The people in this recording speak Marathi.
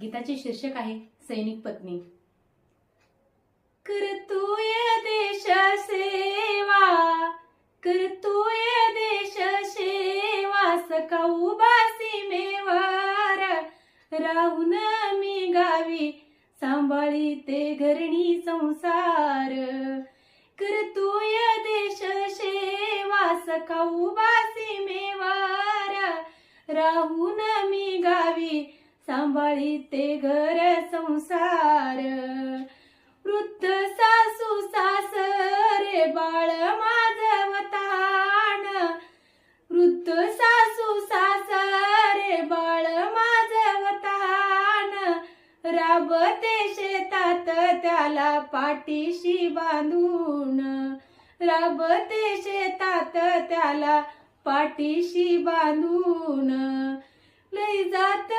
गीताचे शीर्षक आहे सैनिक पत्नी। करतोय देश सेवा, करतोय देश सेवा, सखा उभा सीमेवर, राहून मी गावी सांभाळीते घरणी संसार। करतोय देश सेवा, सखा उभा सीमेवर, राहून मी गावी सांभाळीते घर संसार। वृद्ध सासू सासरे बाळ माझं वतान, वृद्ध सासू सासरे बाळ माझं वतान, राबते शेतात त्याला पाठीशी बांधून, राबते शेतात त्याला पाठीशी बांधून, लई जात